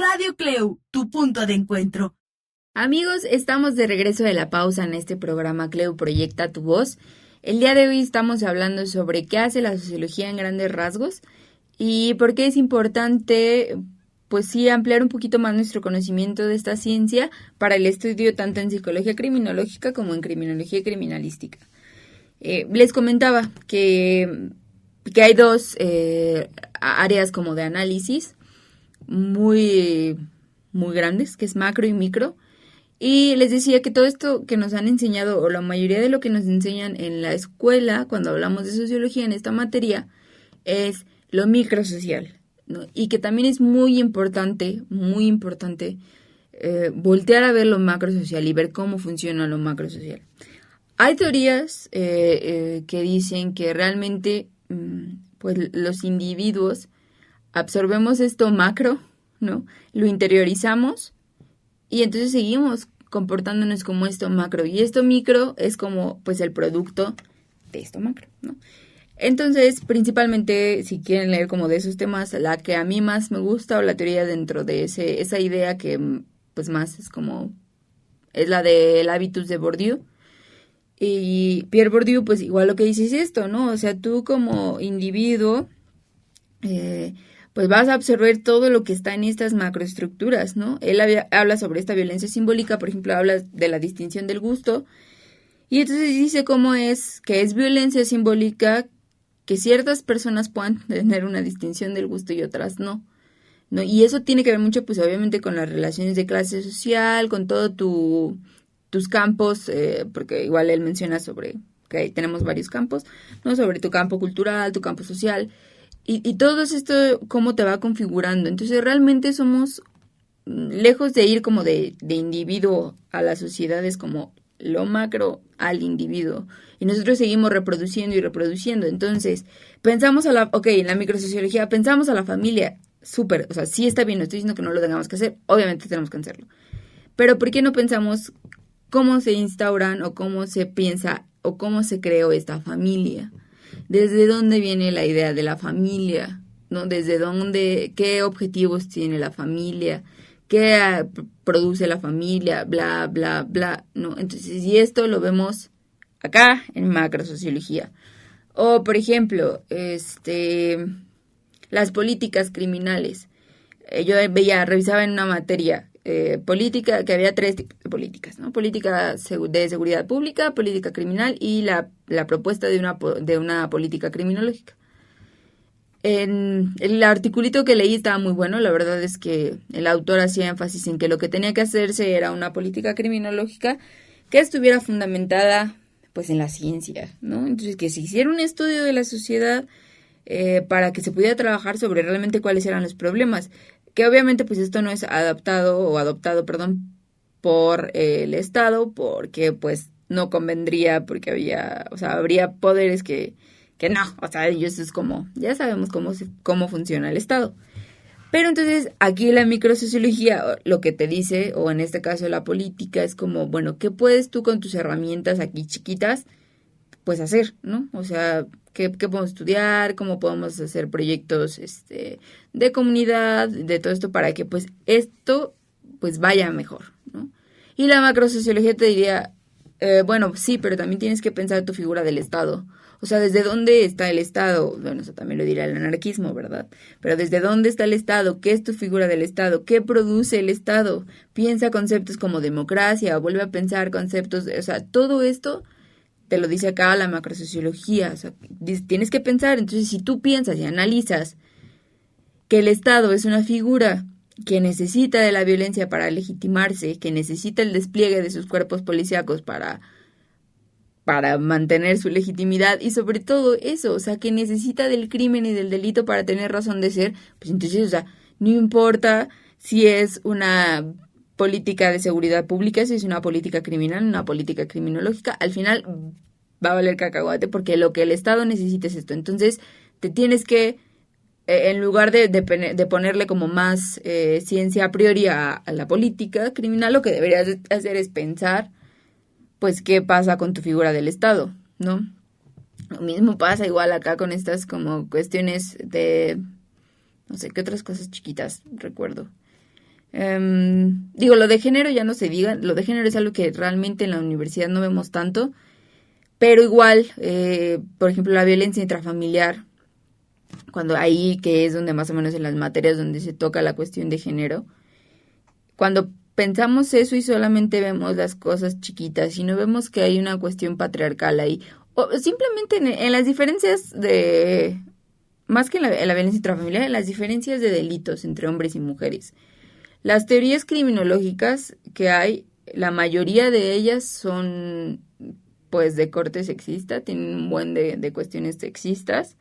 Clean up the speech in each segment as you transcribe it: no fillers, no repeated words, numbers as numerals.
Radio Cleu, tu punto de encuentro. Amigos, estamos de regreso de la pausa en este programa Cleu Proyecta tu Voz. El día de hoy estamos hablando sobre qué hace la sociología en grandes rasgos y por qué es importante, pues sí, ampliar un poquito más nuestro conocimiento de esta ciencia para el estudio tanto en psicología criminológica como en criminología y criminalística. Les comentaba que hay dos áreas como de análisis muy grandes, que es macro y micro. Y les decía que todo esto que nos han enseñado, o la mayoría de lo que nos enseñan en la escuela, cuando hablamos de sociología en esta materia, es lo microsocial, ¿no? Y que también es muy importante, voltear a ver lo macrosocial y ver cómo funciona lo macrosocial. Hay teorías que dicen que realmente pues los individuos absorbemos esto macro, ¿no? Lo interiorizamos y entonces seguimos comportándonos como esto macro. Y esto micro es como pues el producto de esto macro, ¿no? Entonces, principalmente, si quieren leer como de esos temas, la que a mí más me gusta o la teoría dentro de esa idea que pues más es como, es la del hábitus de Bourdieu. Y Pierre Bourdieu, pues igual lo que dice es esto, ¿no? O sea, tú como individuo, pues vas a absorber todo lo que está en estas macroestructuras, ¿no? Él habla sobre esta violencia simbólica, por ejemplo, habla de la distinción del gusto, y entonces dice cómo es que es violencia simbólica que ciertas personas puedan tener una distinción del gusto y otras no, ¿no? Y eso tiene que ver mucho, pues obviamente, con las relaciones de clase social, con todo tus campos, porque igual él menciona sobre que tenemos varios campos, ¿no? Sobre tu campo cultural, tu campo social, y todo esto, cómo te va configurando. Entonces, realmente somos, lejos de ir como de individuo a la sociedad, es como lo macro al individuo. Y nosotros seguimos reproduciendo y reproduciendo. Entonces, pensamos en la microsociología, pensamos a la familia, súper, o sea, sí está bien, no estoy diciendo que no lo tengamos que hacer, obviamente tenemos que hacerlo. Pero ¿por qué no pensamos cómo se instauran o cómo se piensa o cómo se creó esta familia? ¿Desde dónde viene la idea de la familia? ¿No? ¿Desde dónde, qué objetivos tiene la familia? ¿Qué produce la familia? Bla, bla, bla, ¿no? Entonces, y esto lo vemos acá en macrosociología. O, por ejemplo, las políticas criminales. Yo revisaba en una materia política, que había tres tipos de políticas, ¿no? Política de seguridad pública, política criminal y la propuesta de una política criminológica. En el articulito que leí estaba muy bueno, la verdad es que el autor hacía énfasis en que lo que tenía que hacerse era una política criminológica que estuviera fundamentada pues en la ciencia, ¿no? Entonces que se hiciera un estudio de la sociedad para que se pudiera trabajar sobre realmente cuáles eran los problemas, que obviamente pues esto no es adoptado, perdón, por el Estado, porque pues no convendría, porque habría poderes que no, o sea, ellos es como, ya sabemos cómo funciona el Estado. Pero entonces aquí la microsociología lo que te dice, o en este caso la política, es como, bueno, ¿qué puedes tú con tus herramientas aquí chiquitas, pues hacer, ¿no? O sea, ¿qué podemos estudiar? ¿Cómo podemos hacer proyectos de comunidad? De todo esto para que pues esto pues vaya mejor, ¿no? Y la macrosociología te diría, bueno, sí, pero también tienes que pensar tu figura del Estado. O sea, ¿desde dónde está el Estado? Bueno, eso también lo dirá el anarquismo, ¿verdad? Pero ¿desde dónde está el Estado? ¿Qué es tu figura del Estado? ¿Qué produce el Estado? Piensa conceptos como democracia, vuelve a pensar conceptos, o sea, todo esto te lo dice acá la macrosociología, o sea, tienes que pensar, entonces si tú piensas y analizas que el Estado es una figura que necesita de la violencia para legitimarse, que necesita el despliegue de sus cuerpos policíacos para mantener su legitimidad y sobre todo eso, o sea, que necesita del crimen y del delito para tener razón de ser, pues entonces, o sea, no importa si es una política de seguridad pública, si es una política criminal, una política criminológica, al final va a valer cacahuate porque lo que el Estado necesita es esto. Entonces, te tienes que, en lugar de ponerle como más ciencia a priori a la política criminal, lo que deberías hacer es pensar pues qué pasa con tu figura del Estado, ¿no? Lo mismo pasa igual acá con estas como cuestiones de, no sé, qué otras cosas chiquitas recuerdo. Digo, lo de género ya no se diga, lo de género es algo que realmente en la universidad no vemos tanto, pero igual, por ejemplo, la violencia intrafamiliar, cuando ahí que es donde más o menos en las materias donde se toca la cuestión de género, cuando pensamos eso y solamente vemos las cosas chiquitas y no vemos que hay una cuestión patriarcal ahí, o simplemente en las diferencias de, más que en la violencia intrafamiliar, en las diferencias de delitos entre hombres y mujeres. Las teorías criminológicas que hay, la mayoría de ellas son pues de corte sexista, tienen un buen de cuestiones sexistas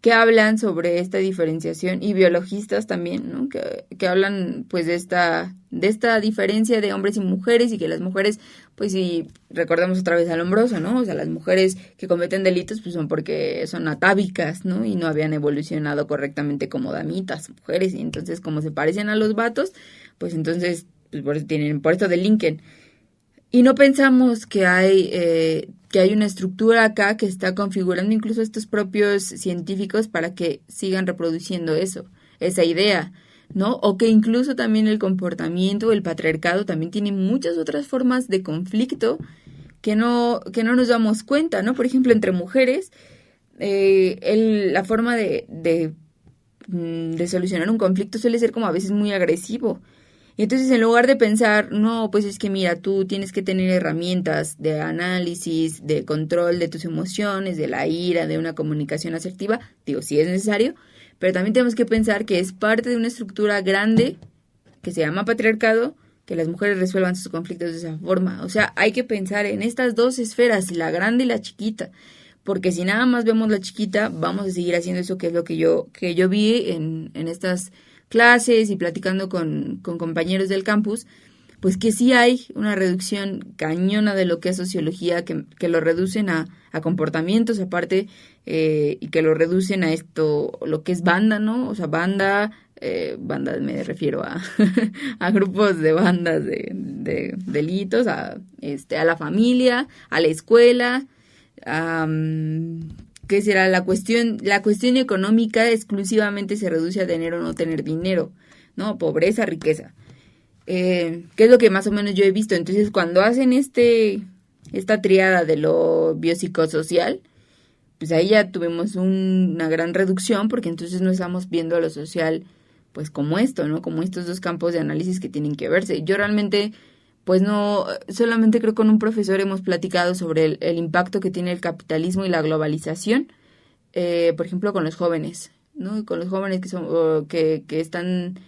que hablan sobre esta diferenciación y biologistas también, ¿no? Que hablan pues de esta diferencia de hombres y mujeres y que las mujeres, pues si recordamos otra vez al Lombroso, ¿no? O sea, las mujeres que cometen delitos pues son porque son atávicas, ¿no? Y no habían evolucionado correctamente como damitas, mujeres, y entonces como se parecen a los vatos, pues entonces pues por esto delinquen. Y no pensamos que hay una estructura acá que está configurando incluso estos propios científicos para que sigan reproduciendo eso, esa idea, ¿no? O que incluso también el comportamiento, el patriarcado también tiene muchas otras formas de conflicto que no nos damos cuenta, ¿no? Por ejemplo, entre mujeres, la forma de solucionar un conflicto suele ser como a veces muy agresivo. Y entonces en lugar de pensar, no, pues es que mira, tú tienes que tener herramientas de análisis, de control de tus emociones, de la ira, de una comunicación asertiva, digo, sí es necesario, pero también tenemos que pensar que es parte de una estructura grande que se llama patriarcado, que las mujeres resuelvan sus conflictos de esa forma. O sea, hay que pensar en estas dos esferas, la grande y la chiquita, porque si nada más vemos la chiquita, vamos a seguir haciendo eso que es lo que yo vi en estas clases y platicando con compañeros del campus, pues que sí hay una reducción cañona de lo que es sociología, que lo reducen a comportamientos aparte, y que lo reducen a esto, lo que es banda, ¿no? O sea, banda me refiero a, a grupos de bandas de delitos, a la familia, a la escuela, ¿qué será? La cuestión económica exclusivamente se reduce a tener o no tener dinero, ¿no? Pobreza, riqueza. ¿Qué es lo que más o menos yo he visto? Entonces, cuando hacen esta triada de lo biopsicosocial, pues ahí ya tuvimos una gran reducción, porque entonces no estamos viendo a lo social, pues como esto, ¿no? Como estos dos campos de análisis que tienen que verse. Yo realmente pues no, solamente creo que con un profesor hemos platicado sobre el impacto que tiene el capitalismo y la globalización, por ejemplo, con los jóvenes, ¿no? Y con los jóvenes que están,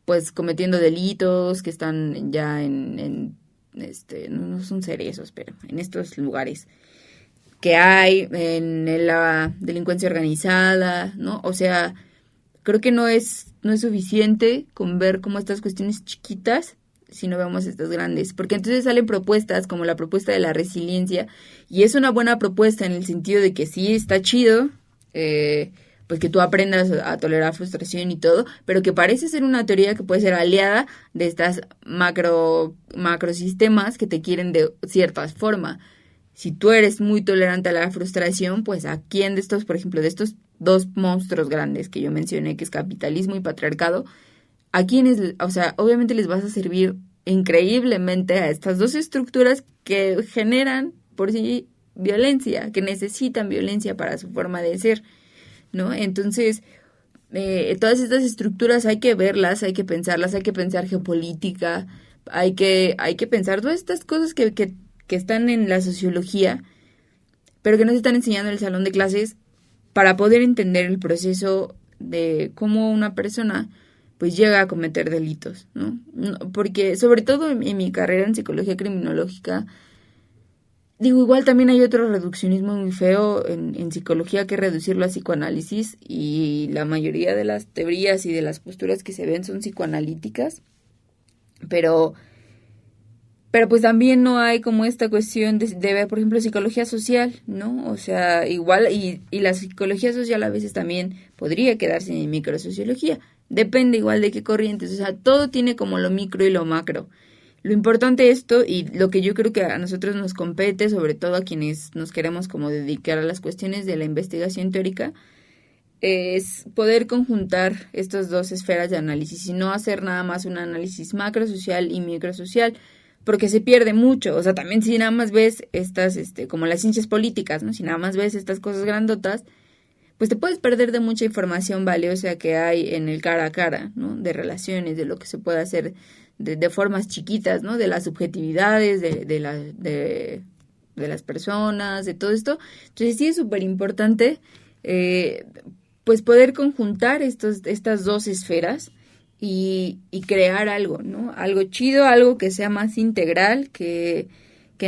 pues, cometiendo delitos, que están ya no son cerezos, pero en estos lugares que hay, en la delincuencia organizada, ¿no? O sea, creo que no es suficiente con ver como estas cuestiones chiquitas si no vemos estas grandes, porque entonces salen propuestas como la propuesta de la resiliencia, y es una buena propuesta en el sentido de que sí está chido, pues que tú aprendas a tolerar frustración y todo, pero que parece ser una teoría que puede ser aliada de estas macrosistemas que te quieren de cierta forma. Si tú eres muy tolerante a la frustración, pues ¿a quién de estos, por ejemplo, de estos dos monstruos grandes que yo mencioné, que es capitalismo y patriarcado, a quienes, o sea, obviamente les vas a servir increíblemente a estas dos estructuras que generan por sí violencia, que necesitan violencia para su forma de ser, ¿no? Entonces, todas estas estructuras hay que verlas, hay que pensarlas, hay que pensar geopolítica, hay que pensar todas estas cosas que están en la sociología, pero que no se están enseñando en el salón de clases para poder entender el proceso de cómo una persona pues llega a cometer delitos, ¿no? Porque sobre todo en mi carrera en psicología criminológica, digo, igual también hay otro reduccionismo muy feo en psicología, que es reducirlo a psicoanálisis, y la mayoría de las teorías y de las posturas que se ven son psicoanalíticas, pero pues también no hay como esta cuestión de ver, por ejemplo, psicología social, ¿no? O sea, igual, y la psicología social a veces también podría quedarse en microsociología. Depende igual de qué corrientes, o sea, todo tiene como lo micro y lo macro. Lo importante esto, y lo que yo creo que a nosotros nos compete, sobre todo a quienes nos queremos como dedicar a las cuestiones de la investigación teórica, es poder conjuntar estas dos esferas de análisis y no hacer nada más un análisis macrosocial y microsocial, porque se pierde mucho. O sea, también si nada más ves estas, como las ciencias políticas, ¿no? Si nada más ves estas cosas grandotas, pues te puedes perder de mucha información valiosa que hay en el cara a cara, ¿no? De relaciones, de lo que se puede hacer de formas chiquitas, ¿no? De las subjetividades, de las personas, de todo esto. Entonces sí es súper importante, pues poder conjuntar estas dos esferas y crear algo, ¿no? Algo chido, algo que sea más integral, que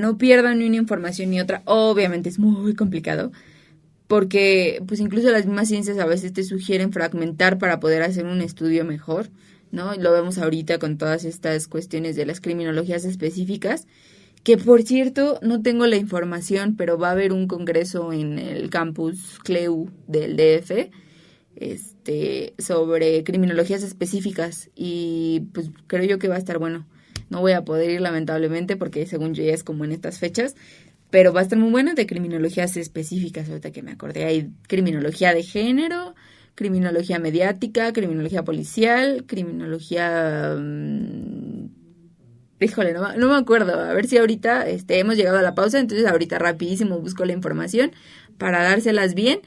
no pierda ni una información ni otra. Obviamente es muy complicado, porque pues incluso las mismas ciencias a veces te sugieren fragmentar para poder hacer un estudio mejor, ¿no? Lo vemos ahorita con todas estas cuestiones de las criminologías específicas, que por cierto no tengo la información, pero va a haber un congreso en el campus CLEU del DF, sobre criminologías específicas, y pues creo yo que va a estar bueno. No voy a poder ir lamentablemente porque según yo ya es como en estas fechas, pero va a estar muy buena, de criminologías específicas. Ahorita que me acordé, hay criminología de género, criminología mediática, criminología policial, criminología... híjole, no me acuerdo. A ver si ahorita hemos llegado a la pausa, entonces ahorita rapidísimo busco la información para dárselas bien.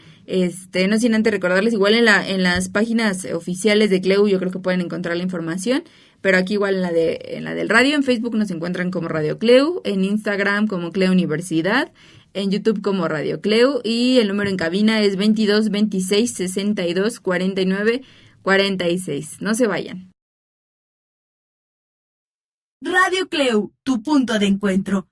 No sin antes recordarles, igual en las páginas oficiales de CLEU yo creo que pueden encontrar la información, pero aquí igual en la del radio, en Facebook nos encuentran como Radio CLEU, en Instagram como CLEU Universidad, en YouTube como Radio CLEU, y el número en cabina es 22 26 62 49 46. No se vayan. Radio CLEU, tu punto de encuentro.